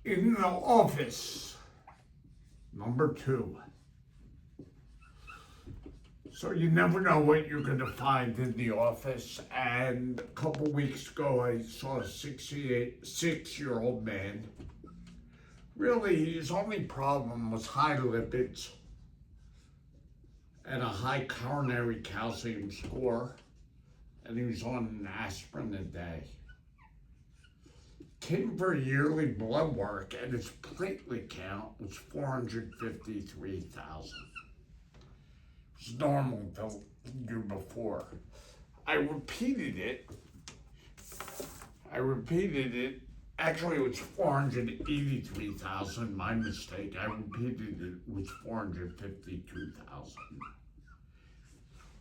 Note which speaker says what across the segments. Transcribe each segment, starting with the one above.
Speaker 1: In the office, number 2. So you never know what you're going to find in the office. And a couple weeks ago, I saw a 66-year-old man. Really, his only problem was high lipids and a high coronary calcium score. And he was on an aspirin a day. Came for yearly blood work, and his platelet count was 453,000. It was normal the year before. I repeated it. Actually, it was 483,000. My mistake. I repeated it. It was 452,000.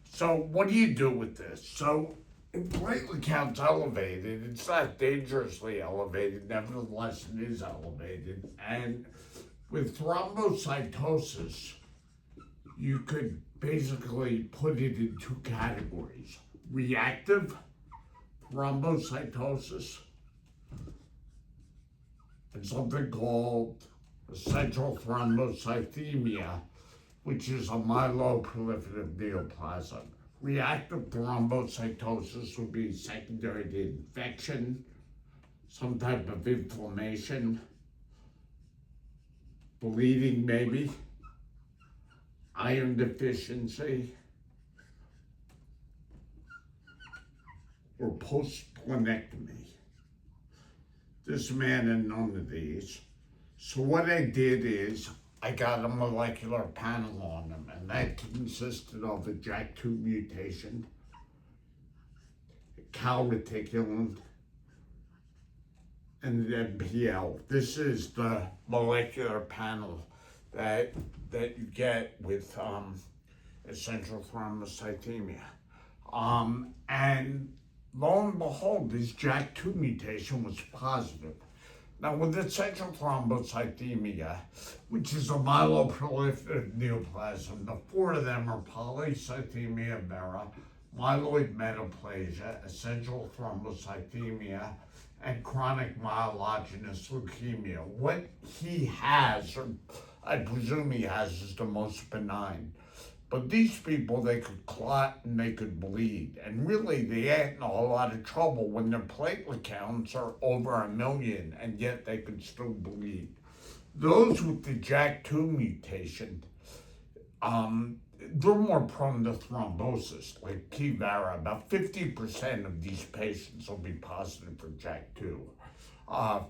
Speaker 1: So what do you do with this? So if platelet count's elevated, it's not dangerously elevated, nevertheless it is elevated. And with thrombocytosis, you could basically put it in 2 categories. Reactive thrombocytosis and something called essential thrombocythemia, which is a myeloproliferative neoplasm. Reactive thrombocytosis would be secondary to infection, some type of inflammation, bleeding maybe, iron deficiency, or post-splenectomy. This man had none of these. So what I did is I got a molecular panel on him, and that consisted of a JAK2 mutation, calreticulin, and the NPL. This is the molecular panel that you get with essential thrombocythemia. And lo and behold, his JAK2 mutation was positive. Now, with essential thrombocythemia, which is a myeloproliferative neoplasm, the 4 of them are polycythemia vera, myeloid metaplasia, essential thrombocythemia, and chronic myelogenous leukemia. What he has, or I presume he has, is the most benign. But these people, they could clot and they could bleed. And really, they ain't in a whole lot of trouble when their platelet counts are over 1 million, and yet they could still bleed. Those with the JAK2 mutation, they're more prone to thrombosis, like P-Vara. About 50% of these patients will be positive for JAK2.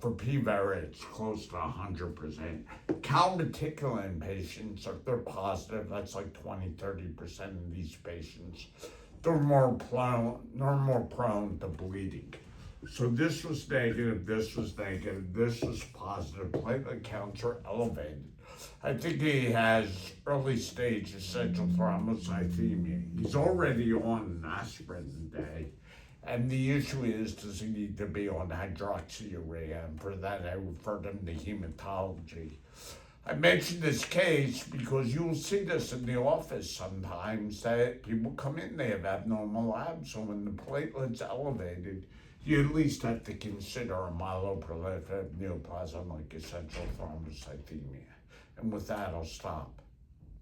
Speaker 1: For P-Vara, it's close to 100%. Calreticulin patients, if they're positive, that's like 20-30% of these patients. They're more prone to bleeding. So this was negative, this was negative, this was positive. Platelet counts are elevated. I think he has early stage essential thrombocythemia. He's already on an aspirin a day. And the issue is, does he need to be on hydroxyurea? And for that, I referred him to hematology. I mentioned this case because you'll see this in the office sometimes, that people come in, they have abnormal labs. So when the platelet's elevated, you at least have to consider a myeloproliferative neoplasm like essential thrombocythemia. And with that, I'll stop.